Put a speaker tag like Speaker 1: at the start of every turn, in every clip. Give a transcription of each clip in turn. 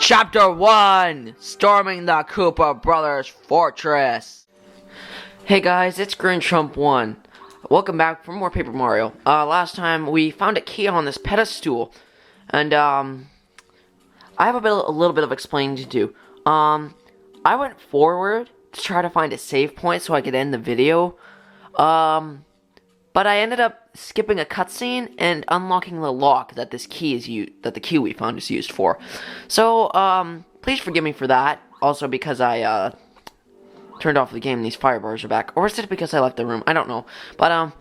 Speaker 1: Chapter 1! Storming the Koopa Brothers Fortress! Hey guys, it's Green Trump 1. Welcome back for more Paper Mario. Last time we found a key on this pedestal. And, I have a little bit of explaining to do. I went forward to try to find a save point so I could end the video. But I ended up skipping a cutscene and unlocking the lock that the key we found is used for. So, please forgive me for that. Also because I, turned off the game and these fire bars are back. Or is it because I left the room? I don't know. But,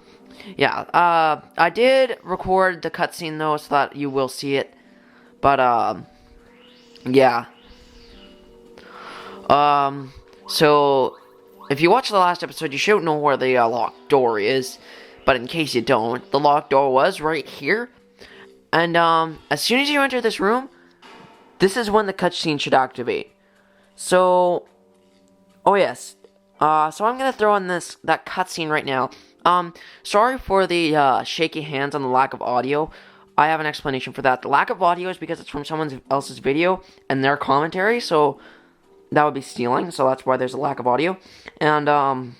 Speaker 1: yeah. I did record the cutscene though, so that you will see it. But, yeah. So, if you watched the last episode, you should know where the, locked door is. But in case you don't, the locked door was right here. And, as soon as you enter this room, this is when the cutscene should activate. So, oh yes. So I'm gonna throw in that cutscene right now. Sorry for the, shaky hands on the lack of audio. I have an explanation for that. The lack of audio is because it's from someone else's video and their commentary, so that would be stealing, so that's why there's a lack of audio. And,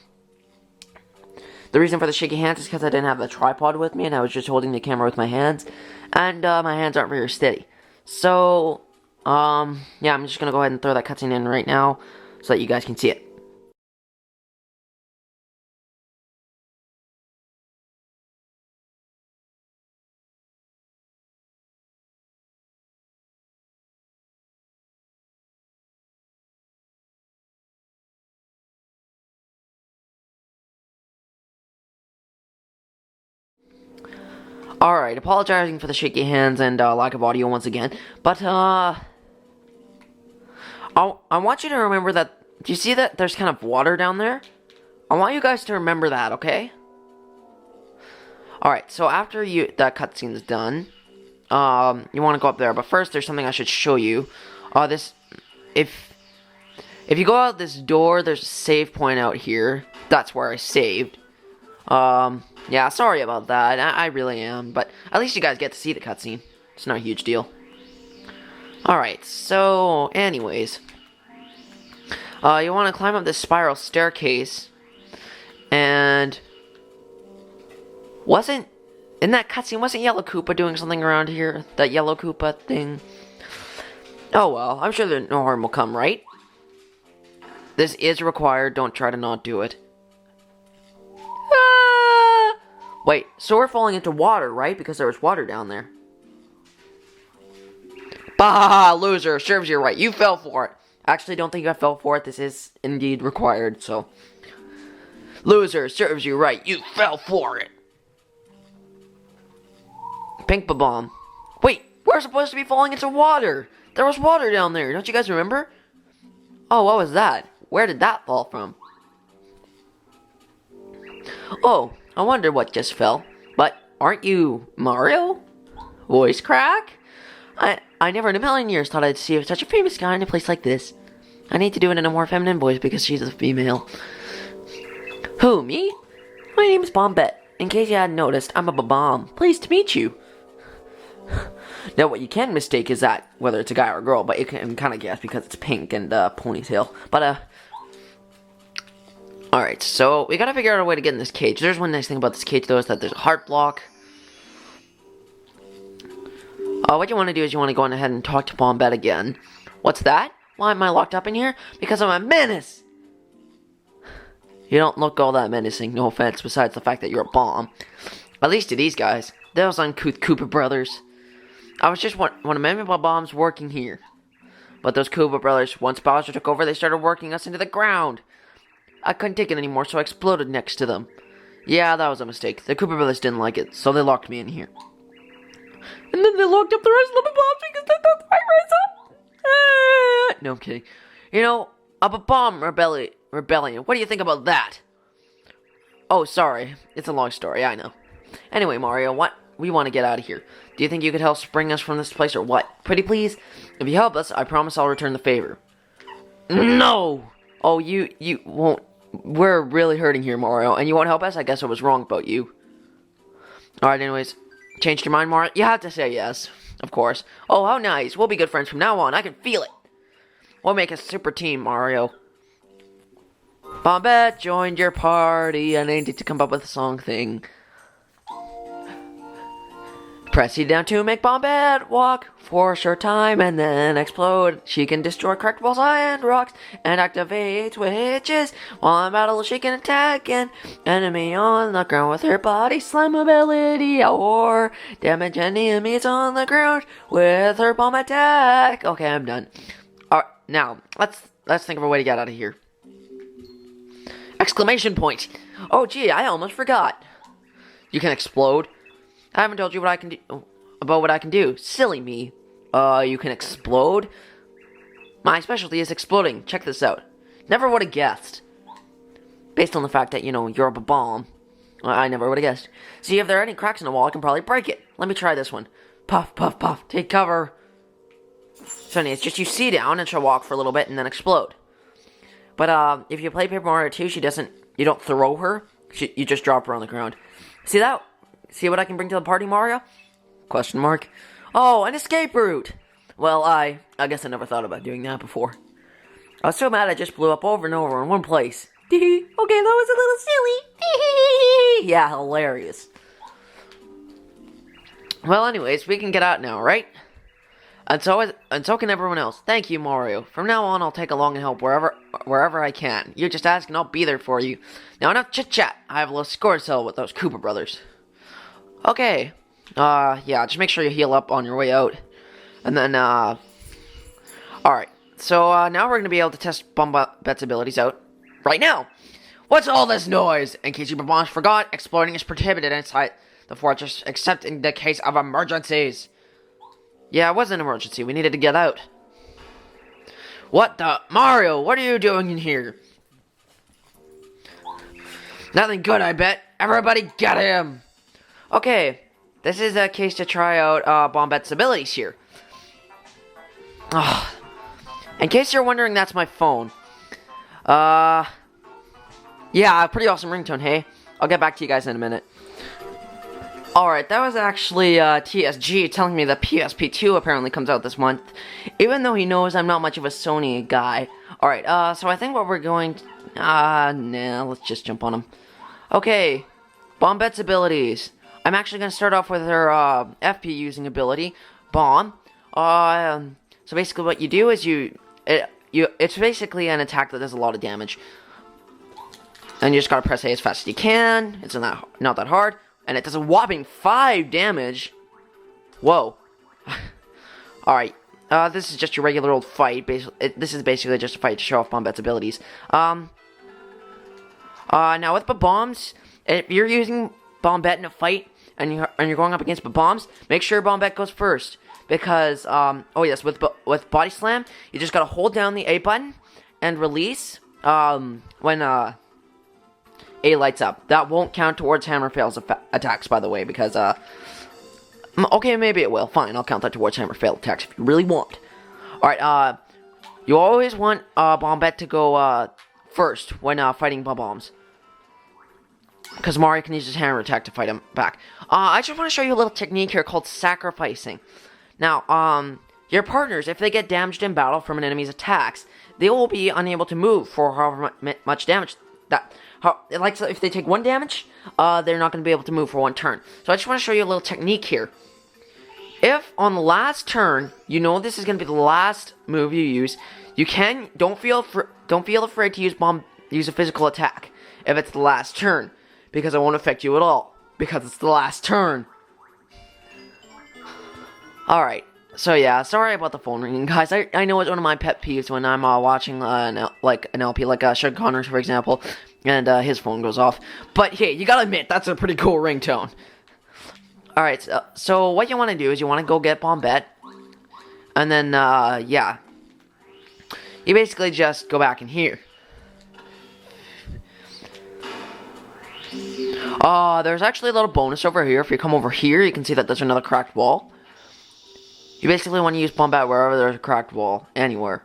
Speaker 1: the reason for the shaky hands is because I didn't have the tripod with me, and I was just holding the camera with my hands, and, my hands aren't very steady. So, yeah, I'm just gonna go ahead and throw that cutscene in right now, so that you guys can see it. Alright, apologizing for the shaky hands and lack of audio once again, but I want you to remember that, do you see that there's kind of water down there? I want you guys to remember that, okay? Alright, so after that cutscene is done, you want to go up there, but first there's something I should show you. If you go out this door, there's a save point out here. That's where I saved. Yeah, sorry about that. I really am, but at least you guys get to see the cutscene. It's not a huge deal. Alright, so, anyways. You want to climb up this spiral staircase. And in that cutscene, wasn't Yellow Koopa doing something around here? That Yellow Koopa thing? Oh well, I'm sure that no harm will come, right? This is required, don't try to not do it. Wait, so we're falling into water, right? Because there was water down there. Bah, loser, serves you right. You fell for it. Actually, don't think I fell for it. This is indeed required, so. Loser, serves you right. You fell for it. Pink bomb. Wait, we're supposed to be falling into water. There was water down there. Don't you guys remember? Oh, what was that? Where did that fall from? Oh. I wonder what just fell. But aren't you Mario? Voice crack? I never in a million years thought I'd see such a famous guy in a place like this. I need to do it in a more feminine voice because she's a female. Who, me? My name is Bombette. In case you hadn't noticed, I'm a bomb. Pleased to meet you. Now what you can mistake is that whether it's a guy or a girl, but you can kind of guess because it's pink and ponytail. But alright, so we gotta figure out a way to get in this cage. There's one nice thing about this cage, though, is that there's a heart block. What you want to do is you want to go on ahead and talk to Bombette again. What's that? Why am I locked up in here? Because I'm a menace! You don't look all that menacing, no offense, besides the fact that you're a bomb. At least to these guys. Those uncouth Koopa brothers. I was just one of many bombs working here. But those Koopa brothers, once Bowser took over, they started working us into the ground. I couldn't take it anymore, so I exploded next to them. Yeah, that was a mistake. The Koopa brothers didn't like it, so they locked me in here. And then they locked up the rest of the bombs because they thought I rise up. No, I'm kidding. You know, a bomb rebellion. What do you think about that? Oh, sorry. It's a long story, I know. Anyway, Mario, we want to get out of here. Do you think you could help spring us from this place or what? Pretty please? If you help us, I promise I'll return the favor. No! Oh, you won't. We're really hurting here, Mario, and you won't help us? I guess I was wrong about you. Alright, anyways. Changed your mind, Mario? You have to say yes. of course. Oh, how nice. We'll be good friends from now on. I can feel it. We'll make a super team, Mario. Bombette joined your party. I needed to come up with a song thing. Press E down to make Bombette walk for a short time and then explode. She can destroy cracked walls and rocks and activate witches. While in battle, she can attack an enemy on the ground with her body slam ability or damage enemies on the ground with her bomb attack. Okay, I'm done. Alright, now let's think of a way to get out of here. Exclamation point! Oh gee, I almost forgot. You can explode. I haven't told you what I can do about what I can do. Silly me. You can explode? My specialty is exploding. Check this out. Never would have guessed. Based on the fact that, you're a bomb. I never would have guessed. See, if there are any cracks in the wall, I can probably break it. Let me try this one. Puff, puff, puff. Take cover. Sonny, it's just you see down and she'll walk for a little bit and then explode. But, if you play Paper Mario 2, you don't throw her. You just drop her on the ground. See that? See what I can bring to the party, Mario? Question mark. Oh, an escape route! Well, I guess I never thought about doing that before. I was so mad I just blew up over and over in one place. Okay, that was a little silly. Yeah, hilarious. Well, anyways, we can get out now, right? And so can everyone else. Thank you, Mario. From now on, I'll take along and help wherever I can. You just ask and I'll be there for you. Now, enough chit-chat. I have a little score to settle with those Koopa brothers. Okay. Yeah, just make sure you heal up on your way out. And then, alright. So, now we're going to be able to test Bombette's abilities out. Right now! What's all this noise? In case you bombs forgot, exploding is prohibited inside the fortress, except in the case of emergencies. Yeah, it was an emergency. We needed to get out. What the? Mario, what are you doing in here? Nothing good, I bet. Everybody get him! Okay, this is a case to try out Bombette's abilities here. In case you're wondering, that's my phone. Yeah, pretty awesome ringtone, hey? I'll get back to you guys in a minute. Alright, that was actually TSG telling me that PSP2 apparently comes out this month, even though he knows I'm not much of a Sony guy. Alright, so I think what we're going to... nah, let's just jump on him. Okay, Bombette's abilities. I'm actually going to start off with her FP using ability, Bomb. So basically what you do is it's basically an attack that does a lot of damage. And you just gotta press A as fast as you can. It's not that hard. And it does a whopping 5 damage. Whoa. Alright. This is just your regular old fight. This is basically just a fight to show off Bombette's abilities. Now with the bombs, if you're using Bombette in a fight, and you're going up against bombs, make sure Bombette goes first. Because, oh yes, with Body Slam, you just gotta hold down the A button and release, when, A lights up. That won't count towards Hammer Fail's attacks, by the way, because, okay, maybe it will. Fine, I'll count that towards Hammer Fail attacks if you really want. Alright, you always want, Bombette to go, first when, fighting bombs. Because Mario can use his hammer attack to fight him back. I just want to show you a little technique here called sacrificing. Now, your partners, if they get damaged in battle from an enemy's attacks, they will be unable to move for however much damage like, so if they take 1 damage, they're not going to be able to move for 1 turn. So I just want to show you a little technique here. If on the last turn, you know this is going to be the last move you use, don't feel afraid to use a physical attack if it's the last turn. Because it won't affect you at all. Because it's the last turn. Alright. So yeah, sorry about the phone ringing, guys. I know it's one of my pet peeves when I'm watching an LP, like Sean Connors, for example, and his phone goes off. But hey, you gotta admit, that's a pretty cool ringtone. Alright, so what you want to do is you want to go get Bombette. And then, yeah. You basically just go back in here. There's actually a little bonus over here. If you come over here, you can see that there's another cracked wall. You basically want to use Bombette wherever there's a cracked wall. Anywhere.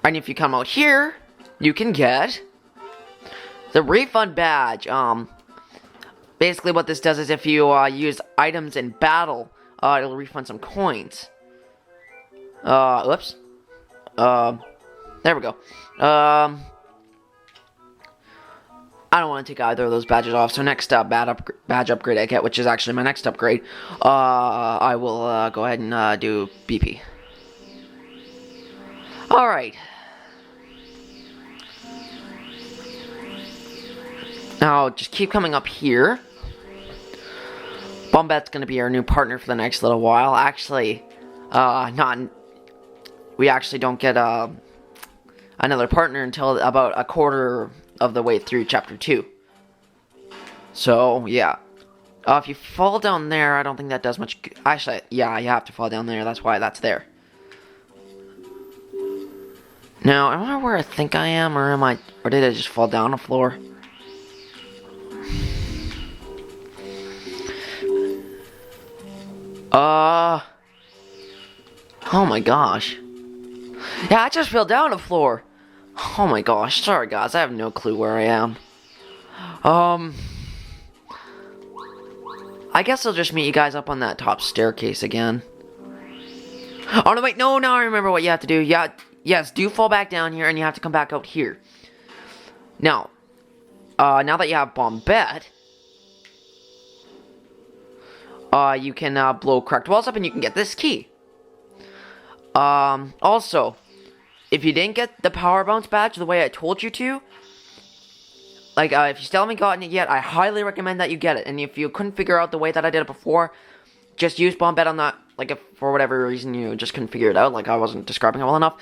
Speaker 1: And if you come out here, you can get the refund badge. Basically what this does is if you use items in battle, it'll refund some coins. Oops. There we go. I don't want to take either of those badges off, so next badge upgrade I get, which is actually my next upgrade, I will go ahead and do BP. Alright. Now, just keep coming up here. Bombette's going to be our new partner for the next little while. Actually, we actually don't get another partner until about a quarter of the way through chapter 2. So, yeah. If you fall down there, I don't think that does much good. Actually, yeah, you have to fall down there. That's why that's there. Now, I wonder where I think I am, or did I just fall down the floor? Oh my gosh. Yeah, I just fell down the floor. Oh my gosh, sorry guys, I have no clue where I am. I guess I'll just meet you guys up on that top staircase again. Oh no, wait, no, now I remember what you have to do. Yeah, yes, do fall back down here and you have to come back out here. Now, now that you have Bombette, you can blow cracked walls up and you can get this key. Also, if you didn't get the power bounce badge the way I told you to, like, if you still haven't gotten it yet, I highly recommend that you get it. And if you couldn't figure out the way that I did it before, just use Bombette on that. Like, if for whatever reason you just couldn't figure it out, like I wasn't describing it well enough,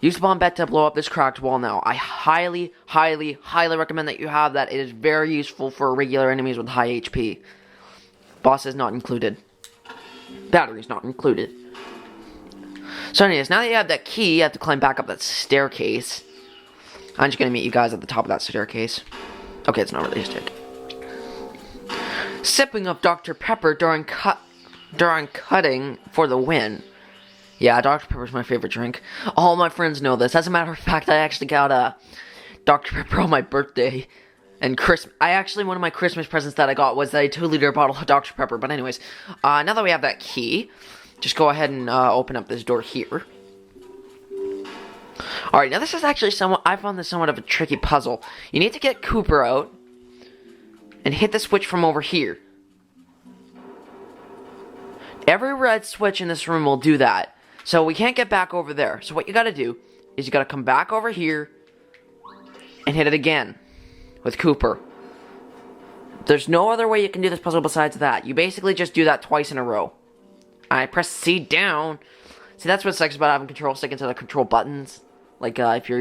Speaker 1: use Bombette to blow up this cracked wall now. I highly, highly, highly recommend that you have that. It is very useful for regular enemies with high HP. Bosses not included. Batteries not included. So anyways, now that you have that key, you have to climb back up that staircase. I'm just going to meet you guys at the top of that staircase. Okay, it's not really a staircase. Sipping of Dr. Pepper during cutting for the win. Yeah, Dr. Pepper's my favorite drink. All my friends know this. As a matter of fact, I actually got Dr. Pepper on my birthday. And one of my Christmas presents that I got was a 2-liter bottle of Dr. Pepper. But anyways, now that we have that key, just go ahead and open up this door here. Alright, now this is actually I found this somewhat of a tricky puzzle. You need to get Koopa out and hit the switch from over here. Every red switch in this room will do that. So we can't get back over there. So what you gotta do is you gotta come back over here and hit it again with Koopa. There's no other way you can do this puzzle besides that. You basically just do that twice in a row. I press C down. See, that's what sucks about having control stick instead of control buttons. Like, if you're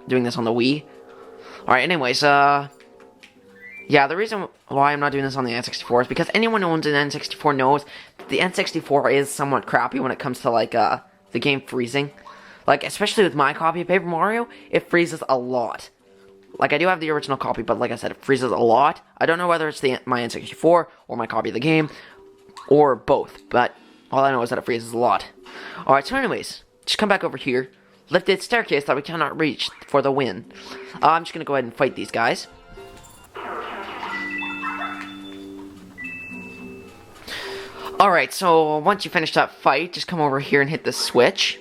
Speaker 1: doing this on the Wii. Alright, anyways, yeah, the reason why I'm not doing this on the N64 is because anyone who owns an N64 knows the N64 is somewhat crappy when it comes to, like, the game freezing. Like, especially with my copy of Paper Mario, it freezes a lot. Like, I do have the original copy, but like I said, it freezes a lot. I don't know whether it's my N64 or my copy of the game, or both, but all I know is that it freezes a lot. Alright, so anyways, just come back over here. Lifted staircase that we cannot reach for the win. I'm just going to go ahead and fight these guys. Alright, so once you finish that fight, just come over here and hit the switch.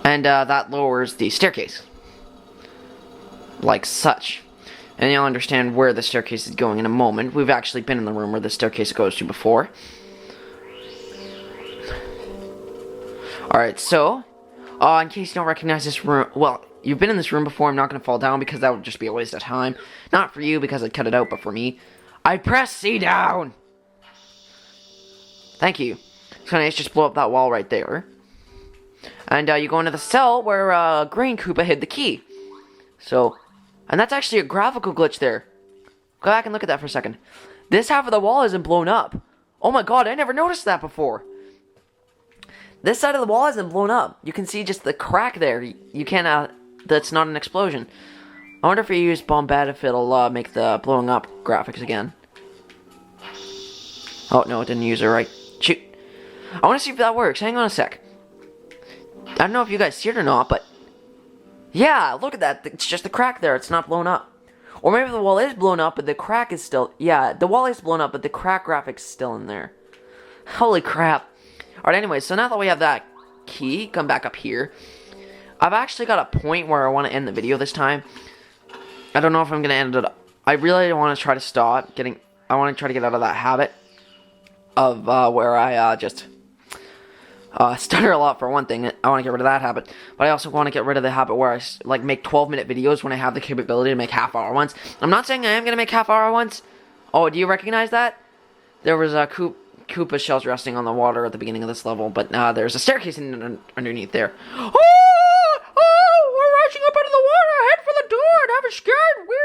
Speaker 1: And that lowers the staircase. Like such. And you'll understand where the staircase is going in a moment. We've actually been in the room where the staircase goes to before. Alright, so, in case you don't recognize this room, well, you've been in this room before, I'm not going to fall down because that would just be a waste of time. Not for you because I'd cut it out, but for me. I press C down! Thank you. So nice, just blow up that wall right there. And you go into the cell where Green Koopa hid the key. So, and that's actually a graphical glitch there. Go back and look at that for a second. This half of the wall isn't blown up. Oh my god, I never noticed that before. This side of the wall isn't blown up. You can see just the crack there. You can't, that's not an explosion. I wonder if you use Bombette if it'll make the blowing up graphics again. Oh, no, it didn't use it right. Shoot. I want to see if that works. Hang on a sec. I don't know if you guys see it or not, but... yeah, look at that. It's just a crack there. It's not blown up. Or maybe the wall is blown up, but the crack is still... Yeah, the wall is blown up, but the crack graphic's still in there. Holy crap. Alright, anyway, so now that we have that key, come back up here. I've actually got a point where I want to end the video this time. I don't know if I'm going to end it. I really want to try to stop getting... I want to try to get out of that habit of where I just stutter a lot, for one thing. I want to get rid of that habit. But I also want to get rid of the habit where I like make 12-minute videos when I have the capability to make half-hour ones. I'm not saying I am going to make half-hour ones. Oh, do you recognize that? There was a Koopa shells resting on the water at the beginning of this level, but there's a staircase underneath there. Oh, we're rushing up out of the water. Head for the door and have a weird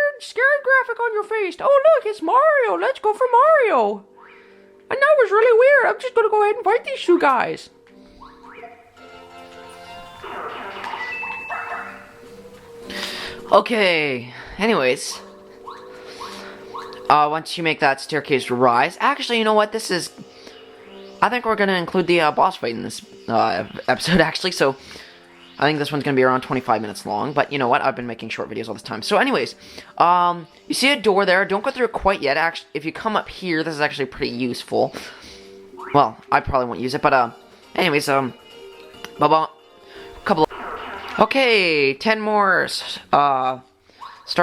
Speaker 1: graphic on your face. Oh, look, it's Mario. Let's go for Mario. And that was really weird. I'm just going to go ahead and fight these two guys. Okay, anyways. Once you make that staircase rise... Actually, you know what? I think we're going to include the boss fight in this episode, actually. So, I think this one's going to be around 25 minutes long. But you know what? I've been making short videos all this time. So, anyways. You see a door there. Don't go through it quite yet. Actually, if you come up here, this is actually pretty useful. Well, I probably won't use it. But, anyways, Okay, 10 more star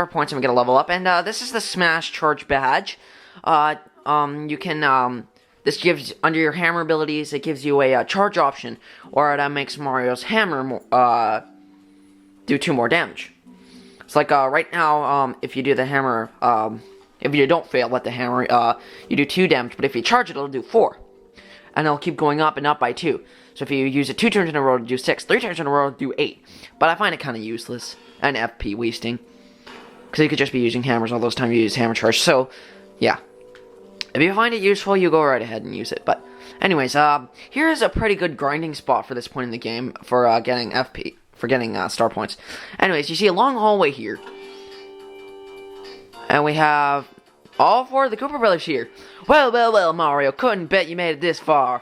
Speaker 1: points and we get a level up. And this is the Smash Charge badge. You can this gives, under your hammer abilities, it gives you a charge option, or it makes Mario's hammer do 2 more damage. It's like right now, if you do the hammer, if you don't fail at the hammer, you do 2 damage, but if you charge it, it'll do 4. And it'll keep going up and up by 2. So if you use it 2 turns in a row to do 6, 3 turns in a row to do 8. But I find it kind of useless and FP wasting, because you could just be using hammers all those times you use hammer charge. So, yeah. If you find it useful, you go right ahead and use it. But, anyways, here's a pretty good grinding spot for this point in the game for getting FP, for getting star points. Anyways, you see a long hallway here. And we have all 4 of the Koopa brothers here. Well, Mario, couldn't bet you made it this far.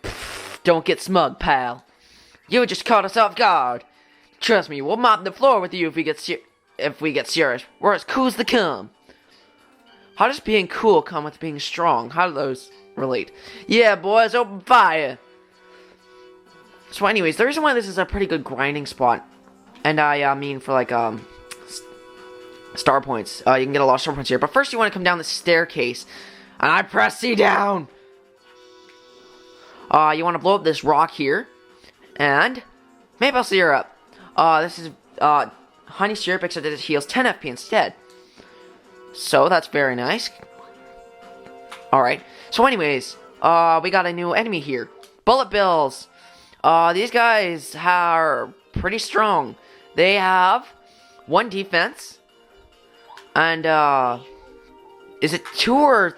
Speaker 1: Pfft, don't get smug, pal. You just caught us off guard. Trust me, we'll mop the floor with you if we get serious. We're as cool as they come. How does being cool come with being strong? How do those relate? Yeah, boys, open fire. So anyways, the reason why this is a pretty good grinding spot, and I mean for like star points, you can get a lot of star points here. But first you want to come down the staircase, and I press C down. You want to blow up this rock here, and maple syrup. This is honey syrup, except it heals 10 FP instead. So that's very nice. Alright. So anyways, we got a new enemy here. Bullet Bills. These guys are pretty strong. They have 1 defense. And, is it 2 or...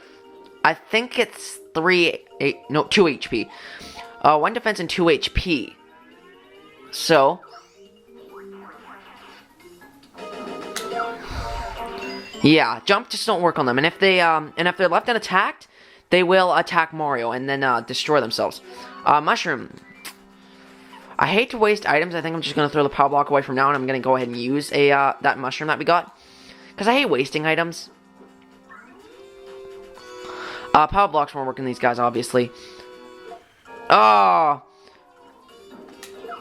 Speaker 1: I think it's 2 HP. 1 defense and 2 HP. So... yeah, jump just don't work on them, and if they're left unattacked, they will attack Mario and then destroy themselves. Mushroom. I hate to waste items. I think I'm just gonna throw the power block away from now, and I'm gonna go ahead and use that mushroom that we got, because I hate wasting items. Power blocks won't work on these guys, obviously. Oh.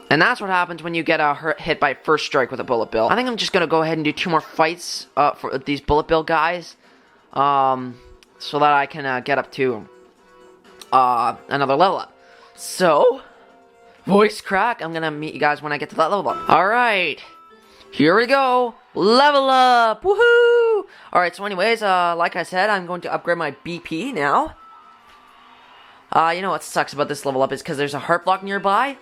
Speaker 1: And that's what happens when you get hit by first strike with a Bullet Bill. I think I'm just going to go ahead and do 2 more fights for these Bullet Bill guys. So that I can get up to another level up. So, voice crack. I'm going to meet you guys when I get to that level up. Alright. Here we go. Level up. Woohoo! Alright, so anyways, like I said, I'm going to upgrade my BP now. You know what sucks about this level up is because there's a heart block nearby.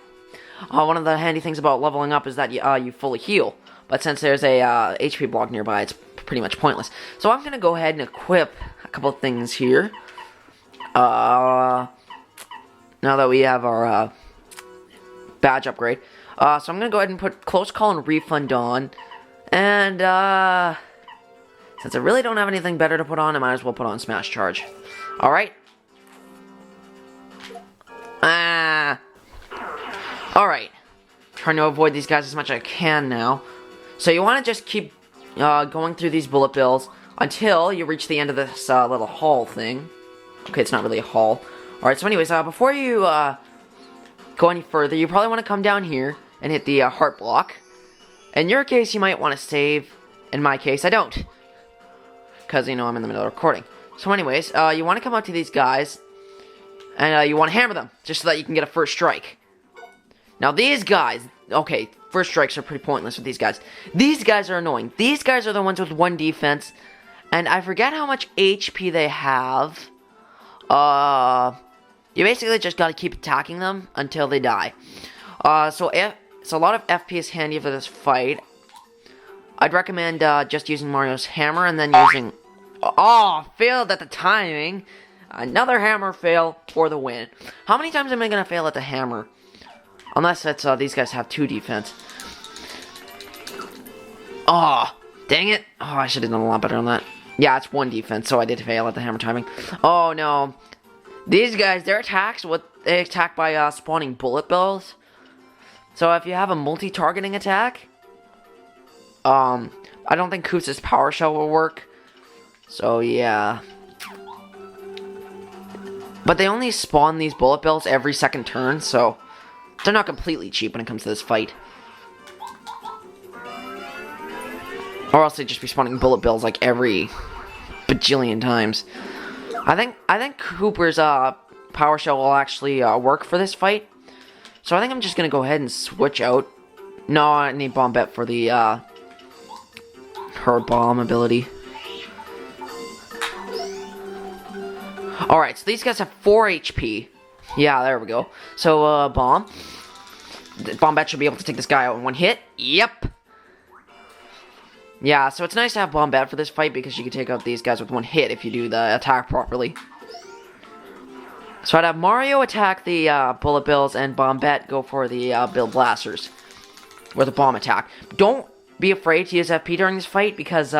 Speaker 1: One of the handy things about leveling up is that you fully heal. But since there's a HP block nearby, it's pretty much pointless. So I'm going to go ahead and equip a couple of things here. Now that we have our badge upgrade. So I'm going to go ahead and put Close Call and Refund on. And since I really don't have anything better to put on, I might as well put on Smash Charge. Alright. Alright. Trying to avoid these guys as much as I can now. So you want to just keep going through these bullet bills until you reach the end of this little hall thing. Okay, it's not really a hall. Alright, so anyways, before you go any further, you probably want to come down here and hit the heart block. In your case, you might want to save. In my case, I don't. Because, you know, I'm in the middle of recording. So anyways, you want to come up to these guys, and you want to hammer them, just so that you can get a first strike. Now these guys, okay, first strikes are pretty pointless with these guys. These guys are annoying. These guys are the ones with 1 defense, and I forget how much HP they have. You basically just gotta keep attacking them until they die. So a lot of FP is handy for this fight. I'd recommend just using Mario's hammer and then using... Oh, failed at the timing. Another hammer fail for the win. How many times am I gonna fail at the hammer? Unless it's these guys have 2 defense. Oh, dang it. Oh, I should have done a lot better on that. Yeah, it's 1 defense, so I did fail at the hammer timing. Oh no. These guys, their attacks, they attack by spawning bullet bills. So if you have a multi-targeting attack, I don't think Koopa's power shell will work. So yeah. But they only spawn these bullet bills every second turn, so they're not completely cheap when it comes to this fight. Or else they'd just be spawning bullet bills like every bajillion times. I think Koopa's power shell will actually work for this fight. So I think I'm just gonna go ahead and switch out. No, I need Bombette for the her bomb ability. Alright, so these guys have 4 HP. Yeah, there we go. So, Bombette should be able to take this guy out in 1 hit. Yep. Yeah, so it's nice to have Bombette for this fight because you can take out these guys with 1 hit if you do the attack properly. So I'd have Mario attack the bullet bills and Bombette go for the bill blasters. Or the bomb attack. Don't be afraid to use FP during this fight because,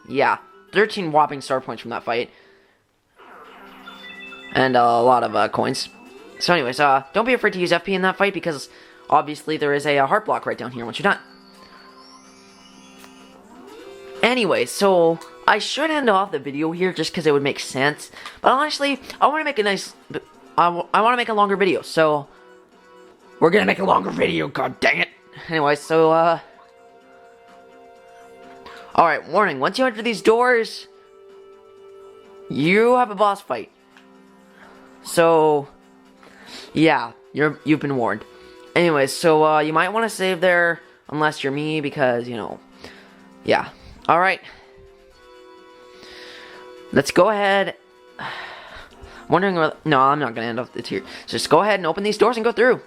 Speaker 1: yeah. 13 whopping star points from that fight. And a lot of coins. So anyways, don't be afraid to use FP in that fight because obviously there is a heart block right down here once you're done. Anyway, so I should end off the video here just because it would make sense. But honestly, I want to make a nice... I want to make a longer video, so... We're going to make a longer video, god dang it. Anyway, so, Alright, warning, once you enter these doors... You have a boss fight. So... Yeah, you've been warned. Anyways, so, you might want to save there, unless you're me, because, you know... Yeah. Alright. Let's go ahead. I'm wondering whether... No, I'm not going to end off the tier. So just go ahead and open these doors and go through.